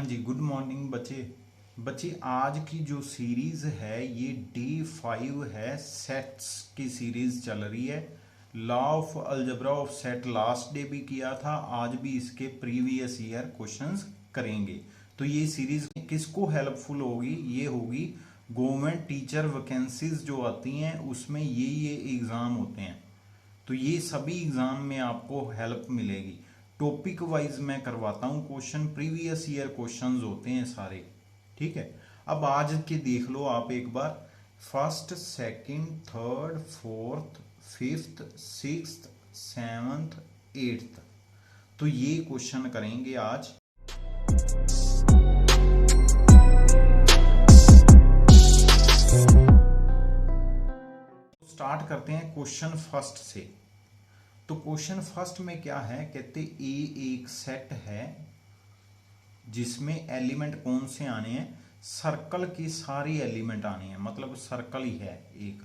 हाँ जी, good morning बच्चे आज की जो सीरीज है ये डे 5 है। सेट्स की सीरीज चल रही है। Law of algebra of set last day भी किया था, आज भी इसके प्रीवियस ईयर क्वेश्चंस करेंगे। तो ये सीरीज किसको हेल्पफुल होगी? ये होगी गवर्नमेंट टीचर वैकेंसीज जो आती हैं उसमें ये एग्जाम होते हैं, तो ये सभी एग्जाम में आपको हेल्प मिलेगी। टॉपिक वाइज मैं करवाता हूँ क्वेश्चन, प्रीवियस ईयर क्वेश्चंस होते हैं सारे। ठीक है, अब आज के देख लो आप एक बार। First, second, third, fourth, fifth, sixth, seventh, eighth, तो ये क्वेश्चन करेंगे आज। स्टार्ट करते हैं क्वेश्चन फर्स्ट से। तो क्वेश्चन फर्स्ट में क्या है, कहते ए एक सेट है जिसमें एलिमेंट कौन से आने हैं, सर्कल के सारे एलिमेंट आने हैं, मतलब सर्कल ही है एक।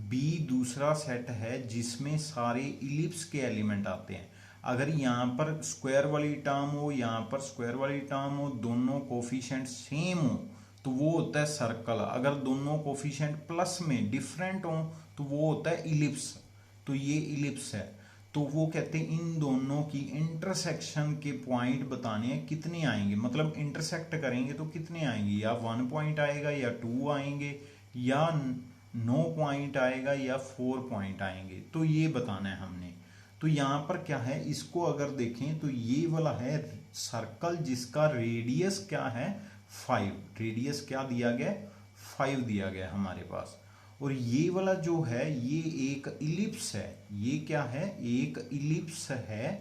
बी दूसरा सेट है जिसमें सारे इलिप्स के एलिमेंट आते हैं। अगर यहाँ पर स्क्वायर वाली टर्म हो, यहाँ पर स्क्वायर वाली टर्म हो, दोनों कोफिशिएंट सेम हो तो वो होता है सर्कल। अगर दोनों कोफिशिएंट प्लस में डिफरेंट हो तो वो होता है इलिप्स। तो ये इलिप्स है। तो वो कहते हैं इन दोनों की इंटरसेक्शन के पॉइंट बताने हैं, कितने आएंगे, मतलब इंटरसेक्ट करेंगे तो कितने आएंगे, या 1 पॉइंट आएगा या 2 आएंगे या 9 पॉइंट आएगा या 4 पॉइंट आएंगे, तो ये बताना है हमने। तो यहाँ पर क्या है, इसको अगर देखें तो ये वाला है सर्कल जिसका रेडियस क्या है 5। रेडियस क्या दिया गया, 5 दिया गया हमारे पास। और ये वाला जो है ये एक इलिप्स है। ये क्या है, एक इलिप्स है।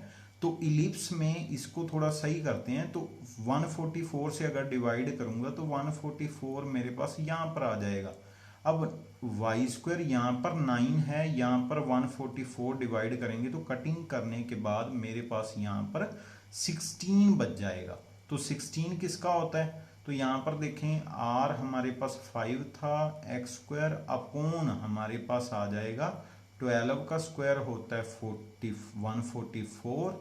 तो इलिप्स में इसको थोड़ा सही करते हैं, तो 144 से अगर डिवाइड करूंगा तो 144 मेरे पास यहाँ पर आ जाएगा। अब वाई स्क्वायर यहाँ पर 9 है, यहाँ पर 144 डिवाइड करेंगे तो कटिंग करने के बाद मेरे पास यहाँ पर 16 बच जाएगा। तो 16 किसका होता है, तो यहाँ पर देखें r हमारे पास 5 था, एक्स स्क्वायर अपॉन हमारे पास आ जाएगा 12 का स्क्वायर होता है 144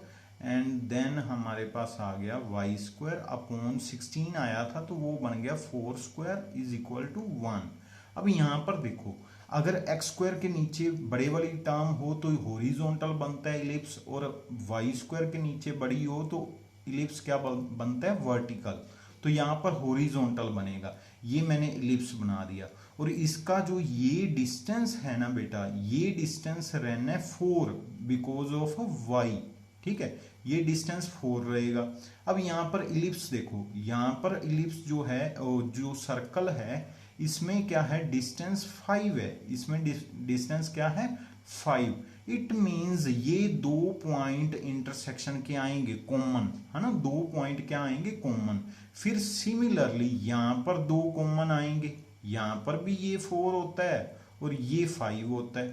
एंड देन हमारे पास आ गया वाई स्क्वायर अपॉन 16 आया था तो वो बन गया 4 स्क्वायर इज इक्वल टू 1। अब यहाँ पर देखो, अगर एक्स स्क्वायर के नीचे बड़े वाली टर्म हो तो हॉरिजॉन्टल बनता है इलिप्स, और वाई स्क्वायर के नीचे बड़ी हो तो इलिप्स क्या बनता है, वर्टिकल। तो यहाँ पर हॉरिजॉन्टल बनेगा। ये मैंने इलिप्स बना दिया। और इसका जो ये डिस्टेंस है ना बेटा, ये डिस्टेंस रहना है 4 बिकॉज ऑफ वाई। ठीक है, ये डिस्टेंस 4 रहेगा। अब यहाँ पर इलिप्स देखो, यहाँ पर इलिप्स जो है, जो सर्कल है इसमें क्या है, डिस्टेंस 5 है। इसमें डिस्टेंस क्या है, 5। इट मीन्स ये 2 पॉइंट इंटरसेक्शन के आएंगे कॉमन, है ना, 2 पॉइंट क्या आएंगे कॉमन। फिर सिमिलरली यहाँ पर 2 कॉमन आएंगे, यहाँ पर भी ये 4 होता है और ये 5 होता है।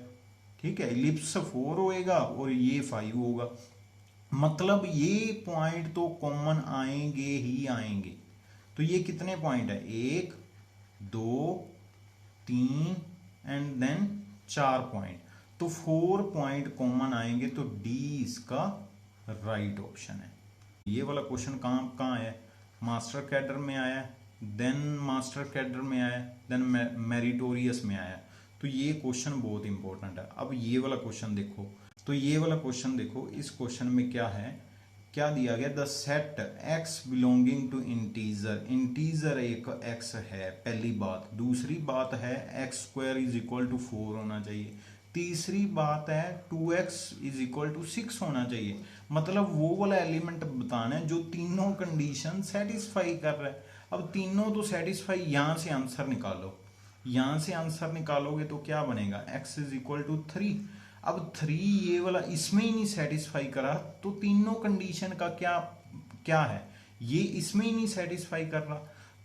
ठीक है, इलिप्स 4 होएगा और ये 5 होगा, मतलब ये पॉइंट तो कॉमन आएंगे ही आएंगे। तो ये कितने पॉइंट है, 1 2 3 एंड देन 4 पॉइंट, तो 4 पॉइंट कॉमन आएंगे। तो डी इसका राइट ऑप्शन है। ये वाला क्वेश्चन कहाँ कहाँ है, मास्टर कैडर में आया, देन मास्टर कैडर में आया, देन मेरिटोरियस में आया। तो ये क्वेश्चन बहुत इंपॉर्टेंट है। अब ये वाला क्वेश्चन देखो, तो ये वाला क्वेश्चन देखो, इस क्वेश्चन में क्या है, क्या दिया गया, the set x belonging to integer. Integer एक x है, पहली बात। दूसरी बात है x square is equal to 4 होना चाहिए। तीसरी बात है 2x इज इक्वल टू 6 होना चाहिए। मतलब वो वाला एलिमेंट बताना है जो तीनों कंडीशन सेटिस्फाई कर रहा है। अब तीनों तो सेटिस्फाई, यहां से आंसर निकालो, यहां से आंसर निकालोगे तो क्या बनेगा, x इज इक्वल टू 3। अब 3 ये वाला इसमें ही नहीं सेटिस्फाई करा तो तीनों कंडीशन का क्या क्या है, ये इसमें ही नहीं सेटिस्फाई कर रहा।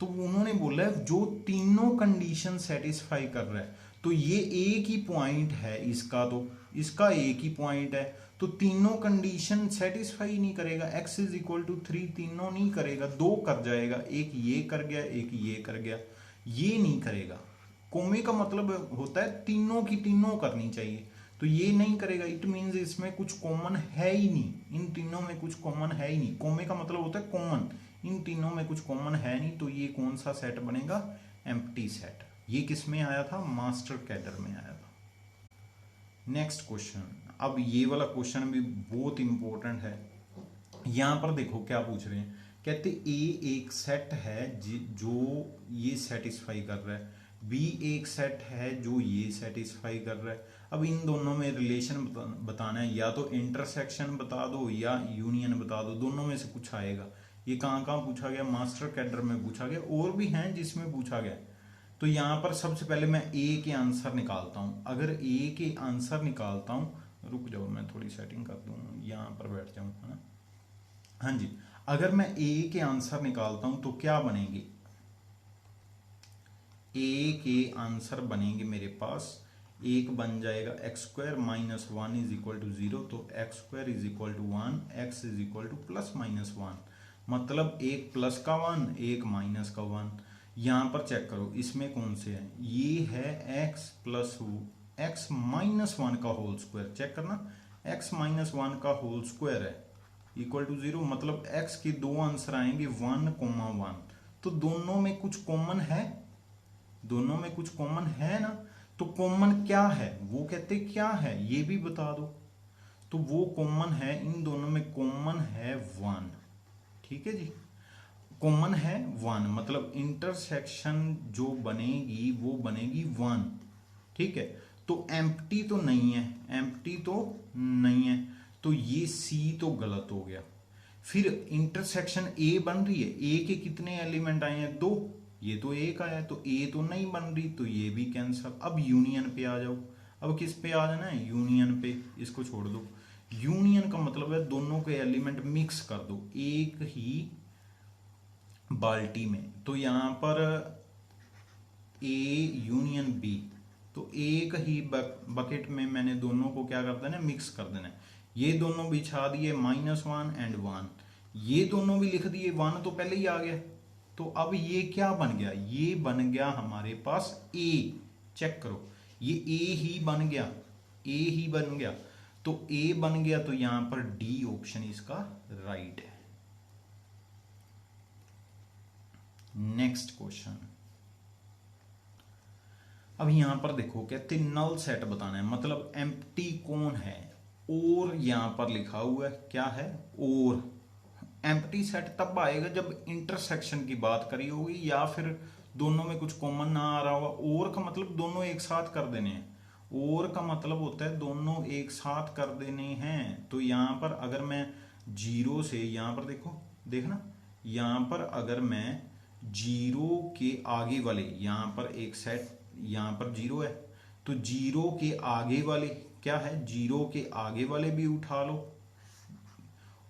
तो उन्होंने बोला है जो तीनों कंडीशन सेटिस्फाई कर रहा है, तो ये एक ही पॉइंट है इसका, तो इसका एक ही पॉइंट है, तो तीनों कंडीशन सेटिस्फाई नहीं करेगा। x इज इक्वल टू 3 तीनों नहीं करेगा, 2 कर जाएगा, एक ये कर गया एक ये कर गया, ये नहीं करेगा। कोमे का मतलब होता है तीनों की तीनों करनी चाहिए, तो ये नहीं करेगा। इट मीन्स इसमें कुछ कॉमन है ही नहीं, इन तीनों में कुछ कॉमन है ही नहीं। कोमे का मतलब होता है कॉमन, इन तीनों में कुछ कॉमन है नहीं, तो ये कौन सा सेट बनेगा, एम्प्टी सेट। ये किस में आया था, मास्टर कैडर में आया था। नेक्स्ट क्वेश्चन, अब ये वाला क्वेश्चन भी बहुत इंपॉर्टेंट है। यहां पर देखो क्या पूछ रहे हैं, कहते ए एक सेट है जो ये सेटिस्फाई कर रहा है, बी एक सेट है जो ये सेटिस्फाई कर रहा है। अब इन दोनों में रिलेशन बताना है, या तो इंटरसेक्शन बता दो या यूनियन बता दो, दोनों में से कुछ आएगा। ये कहाँ कहाँ पूछा गया, मास्टर कैडर में पूछा गया, और भी हैं जिसमें पूछा गया। तो यहाँ पर सबसे पहले मैं ए के आंसर निकालता हूँ। अगर ए के आंसर निकालता हूँ, रुक जाओ मैं थोड़ी सेटिंग कर दूँ, यहाँ पर बैठ जाऊँ, है ना। हाँ जी, अगर मैं ए के आंसर निकालता हूं तो क्या बनेंगे, ए के आंसर बनेंगे मेरे पास, एक बन जाएगा x square minus one is equal to zero, तो x square is equal to one, x is equal to plus minus one, मतलब एक प्लस का वन, एक माइनस का वन। यहां पर चेक करो इसमें कौन से है, ये है x plus x minus one का होल स्क्वायर, चेक करना, एक्स माइनस वन का होल स्क्वायर है इक्वल टू जीरो, मतलब x के दो आंसर आएंगे 1,1। तो दोनों में कुछ कॉमन है, दोनों में कुछ कॉमन है ना। तो कॉमन क्या है, वो कहते क्या है ये भी बता दो। तो वो कॉमन है, इन दोनों में कॉमन है 1, ठीक है जी, कॉमन है 1, मतलब इंटरसेक्शन जो बनेगी वो बनेगी 1, ठीक है। तो एम्प्टी तो नहीं है, एम्प्टी तो नहीं है, तो ये सी तो गलत हो गया। फिर इंटरसेक्शन ए बन रही है, ए के कितने एलिमेंट आए हैं, 2, ये तो एक आया है, तो ए तो नहीं बन रही, तो ये भी कैंसिल। अब यूनियन पे आ जाओ, अब किस पे आ जाना है, यूनियन पे, इसको छोड़ दो। यूनियन का मतलब है दोनों के एलिमेंट मिक्स कर दो एक ही बाल्टी में। तो यहां पर ए यूनियन बी, तो एक ही बकेट में मैंने दोनों को क्या कर देना है, मिक्स कर देना है। ये दोनों बिछा दिए -1 एंड 1, ये दोनों भी लिख दिए, 1 तो पहले ही आ गया। तो अब ये क्या बन गया, ये बन गया हमारे पास ए, चेक करो ये ए ही बन गया, ए ही बन गया। तो ए बन गया, तो यहां पर डी ऑप्शन इसका राइट है। नेक्स्ट क्वेश्चन, अब यहां पर देखो कहते नल सेट बताना है, मतलब एम्प्टी कौन है, और यहां पर लिखा हुआ है क्या है, और एम्प्टी सेट तब आएगा जब इंटरसेक्शन की बात करी होगी, या फिर दोनों में कुछ कॉमन ना आ रहा होगा। और का मतलब दोनों एक साथ कर देने हैं, और का मतलब होता है दोनों एक साथ कर देने हैं। तो यहां पर अगर मैं जीरो से, यहां पर देखो, देखना, यहां पर अगर मैं जीरो के आगे वाले, यहां पर एक सेट, यहां पर जीरो है, तो जीरो के आगे वाले क्या है, जीरो के आगे वाले भी उठा लो,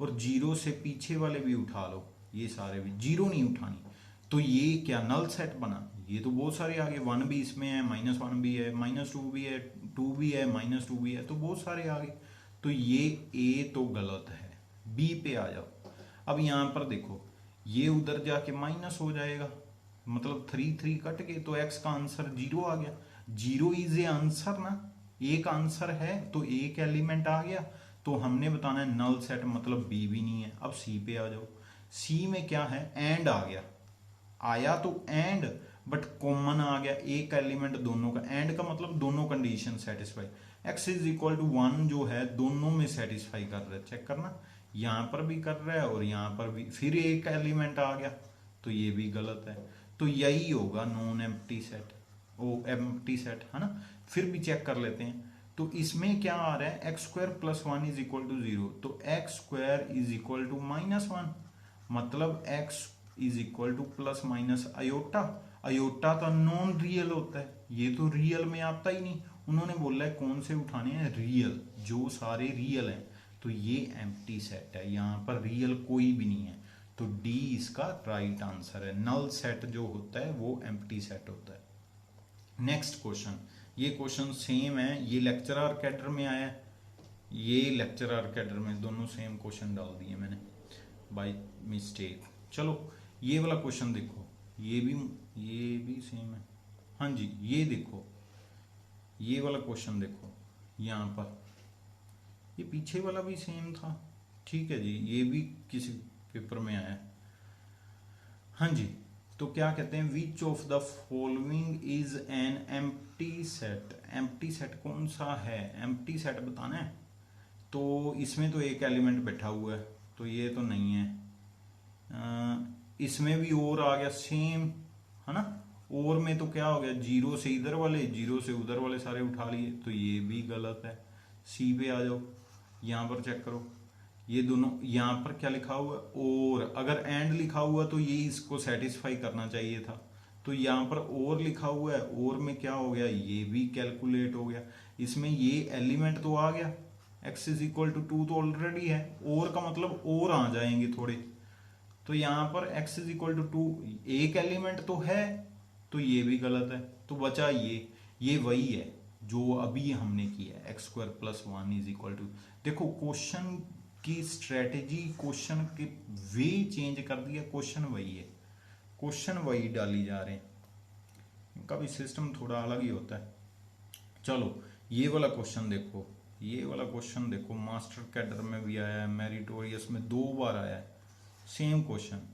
और जीरो से पीछे वाले भी उठा लो, ये सारे भी, जीरो नहीं उठानी। तो ये क्या नल सेट बना, ये तो बहुत सारे आगे, 1 भी इसमें है, -1 भी है, -2 भी है, 2 भी है, -2 भी है, तो बहुत सारे आगे। तो ये ए तो गलत है, बी पे आ जाओ। अब यहां पर देखो, ये उधर जाके माइनस हो जाएगा, मतलब 3 3 कट के, तो एक्स का आंसर 0 आ गया। 0 इज ए आंसर ना, एक आंसर है तो एक एलिमेंट आ गया। तो हमने बताना है नल सेट, मतलब बी भी नहीं है। अब सी पे आ जाओ, सी में क्या है, एंड आ गया, आया तो एंड, बट कॉमन आ गया, एक एलिमेंट दोनों का, एंड का मतलब दोनों condition satisfy. X is equal to 1 जो है दोनों में सेटिस्फाई कर रहा है, चेक करना, यहां पर भी कर रहा है और यहां पर भी, फिर एक एलिमेंट आ गया, तो ये भी गलत है। तो यही होगा नॉन एम्प्टी सेट, ओ एम्प्टी सेट, है ना। फिर भी चेक कर लेते हैं, तो इसमें क्या आ रहा है, x square plus 1 is equal to 0, तो x square is equal to -1, मतलब x is equal to plus minus iota. Iota तो नॉन रियल होता है, ये तो रियल में आता ही नहीं। उन्होंने बोला है कौन से उठाने हैं, रियल, जो सारे रियल हैं। तो ये एम्प्टी सेट है, यहाँ पर रियल कोई भी नहीं है, तो डी इसका राइट आंसर है। नल सेट जो होता है वो एम्प्टी सेट होता है। नेक्स्ट क्वेश्चन, ये क्वेश्चन सेम है, ये लेक्चरर कैडर में आया है, ये लेक्चरर कैडर में, दोनों सेम क्वेश्चन डाल दिए मैंने बाय मिस्टेक। चलो ये वाला क्वेश्चन देखो, ये भी सेम है, हाँ जी, ये देखो, ये वाला क्वेश्चन देखो, यहाँ पर ये पीछे वाला भी सेम था, ठीक है जी, ये भी किसी पेपर में आया है। हाँ जी, तो क्या कहते हैं, which of the following is an empty set. Empty set कौन सा है, एम्प्टी सेट बताना है। तो इसमें तो एक एलिमेंट बैठा हुआ है, तो ये तो नहीं है। इसमें भी और आ गया सेम, है ना। और में तो क्या हो गया, जीरो से इधर वाले, जीरो से उधर वाले सारे उठा लिए, तो ये भी गलत है। सी पे आ जाओ, यहाँ पर चेक करो, ये दोनों, यहाँ पर क्या लिखा हुआ है, और अगर एंड लिखा हुआ तो ये इसको सेटिस्फाई करना चाहिए था। तो यहाँ पर और लिखा हुआ है, और में क्या हो गया, ये भी कैलकुलेट हो गया। इसमें ये एलिमेंट तो आ गया, x इज इक्वल टू 2 तो ऑलरेडी है, और का मतलब और आ जाएंगे थोड़े। तो यहाँ पर x इज इक्वल टू 2 एक एलिमेंट तो है, तो ये भी गलत है। तो बचा ये वही है जो अभी हमने किया है, x square plus 1 is equal to. देखो क्वेश्चन की स्ट्रेटेजी, क्वेश्चन के वे चेंज कर दिया, क्वेश्चन वही है, क्वेश्चन वही डाली जा रहे हैं, इनका भी सिस्टम थोड़ा अलग ही होता है। चलो ये वाला क्वेश्चन देखो, ये वाला क्वेश्चन देखो, मास्टर कैडर में भी आया है, मेरिटोरियस में 2 बार आया है, सेम क्वेश्चन।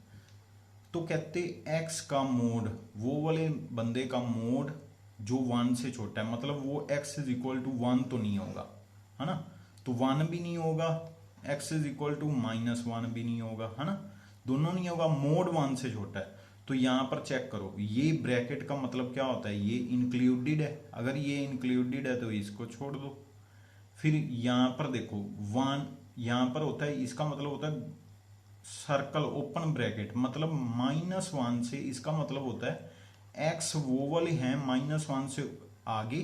तो कहते x का मोड, वो वाले बंदे का मोड जो 1 से छोटा है, मतलब वो x इज इक्वल टू 1 तो नहीं होगा, है ना। तो 1 भी नहीं होगा, x इज इक्वल टू -1 भी नहीं होगा, है ना, दोनों नहीं होगा, मोड 1 से छोटा है। तो यहां पर चेक करो, ये ब्रैकेट का मतलब क्या होता है, ये इंक्लूडेड है, अगर ये इंक्लूडेड है तो इसको छोड़ दो। फिर यहां पर देखो 1 यहां पर होता है, इसका मतलब होता है सर्कल ओपन ब्रैकेट, मतलब -1 से, इसका मतलब होता है x वो वाले हैं -1 से आगे,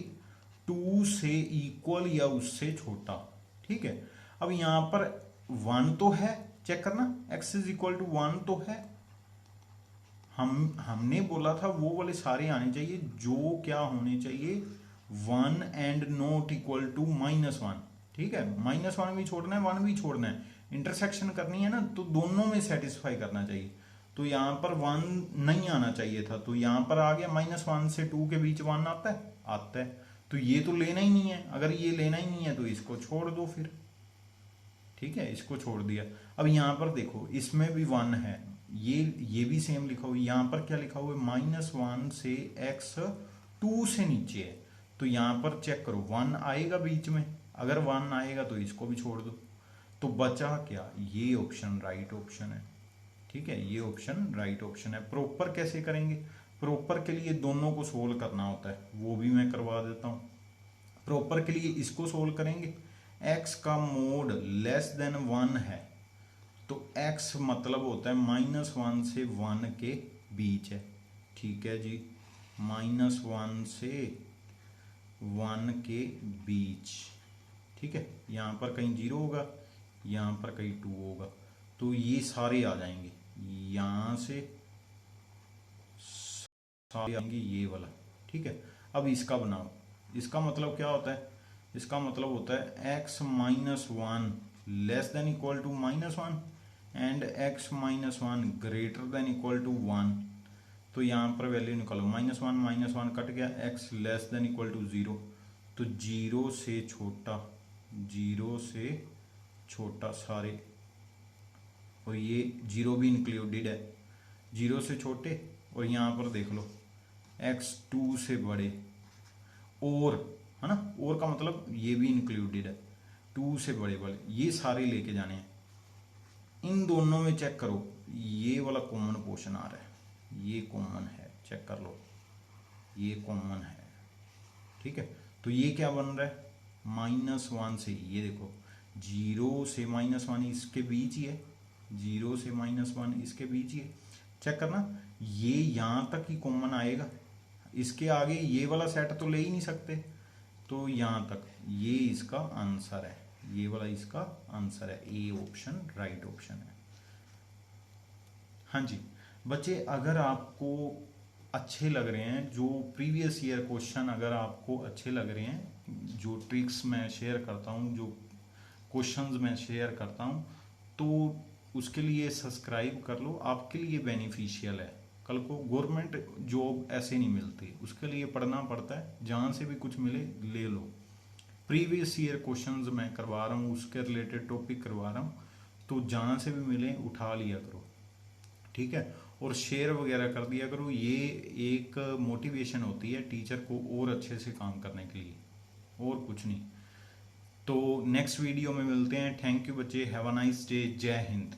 2 से इक्वल या उससे छोटा, ठीक है। अब यहां पर 1 तो है, चेक करना, x इज इक्वल टू 1 तो है, हमने बोला था वो वाले सारे आने चाहिए जो क्या होने चाहिए, 1 एंड नॉट इक्वल टू -1, ठीक है। -1 भी छोड़ना है, 1 भी छोड़ना है, इंटरसेक्शन करनी है ना, तो दोनों में सेटिस्फाई करना चाहिए। तो यहाँ पर 1 नहीं आना चाहिए था, तो यहाँ पर आ गया, -1 से 2 के बीच 1 आता है, आता है। तो ये तो लेना ही नहीं है, अगर ये लेना ही नहीं है तो इसको छोड़ दो फिर, ठीक है, इसको छोड़ दिया। अब यहाँ पर देखो, इसमें भी 1 है, ये भी सेम लिखा हुआ है, यहाँ पर क्या लिखा हुआ है, -1 से x 2 से नीचे है, तो यहाँ पर चेक करो 1 आएगा बीच में, अगर 1 आएगा तो इसको भी छोड़ दो। तो बचा क्या, ये ऑप्शन राइट ऑप्शन है, ठीक है, ये ऑप्शन राइट ऑप्शन है। प्रॉपर कैसे करेंगे, प्रॉपर के लिए दोनों को सोल्व करना होता है, वो भी मैं करवा देता हूँ। प्रॉपर के लिए इसको सोल्व करेंगे, x का मोड लेस देन 1 है, तो x मतलब होता है -1 से 1 के बीच है, ठीक है जी, -1 से 1 के बीच, ठीक है। यहाँ पर कहीं 0 होगा, यहाँ पर कहीं 2 होगा, तो ये सारे आ जाएंगे, यहाँ से सारे आएंगे, ये वाला, ठीक है। अब इसका बनाओ, इसका मतलब क्या होता है, इसका मतलब होता है x -1 less than equal to -1 and x -1 greater than equal to 1। तो यहाँ पर वैल्यू निकालो, -1 कट गया, x less than equal to 0, तो 0 से छोटा, 0 से छोटा सारे, और ये 0 भी इंक्लूडेड है, 0 से छोटे, और यहाँ पर देख लो x 2 से बड़े, और है ना, और का मतलब ये भी इंक्लूडेड है, 2 से बड़े वाले, ये सारे लेके जाने हैं। इन दोनों में चेक करो, ये वाला कॉमन पोर्शन आ रहा है, ये कॉमन है, चेक कर लो, ये कॉमन है, ठीक है। तो ये क्या बन रहा है, -1 से, ये देखो 0 से -1 इसके बीच ही है, 0 से -1 इसके बीच ही है, चेक करना, ये यहाँ तक ही कॉमन आएगा, इसके आगे ये वाला सेट तो ले ही नहीं सकते, तो यहाँ तक, ये इसका आंसर है, ये वाला इसका आंसर है, ए ऑप्शन राइट ऑप्शन है। हाँ जी बच्चे, अगर आपको अच्छे लग रहे हैं जो प्रीवियस ईयर क्वेश्चन, अगर आपको अच्छे लग रहे हैं जो ट्रिक्स मैं शेयर करता हूँ, जो क्वेश्चंस मैं शेयर करता हूँ, तो उसके लिए सब्सक्राइब कर लो, आपके लिए बेनिफिशियल है। कल को गवर्नमेंट जॉब ऐसे नहीं मिलती, उसके लिए पढ़ना पड़ता है, जहाँ से भी कुछ मिले ले लो। प्रीवियस ईयर क्वेश्चंस मैं करवा रहा हूँ, उसके रिलेटेड टॉपिक करवा रहा हूँ, तो जहाँ से भी मिले उठा लिया करो, ठीक है। और शेयर वगैरह कर दिया करो। ये एक मोटिवेशन होती है टीचर को और अच्छे से काम करने के लिए, और कुछ नहीं। तो नेक्स्ट वीडियो में मिलते हैं। थैंक यू बच्चे, हैव अ नाइस डे, जय हिंद।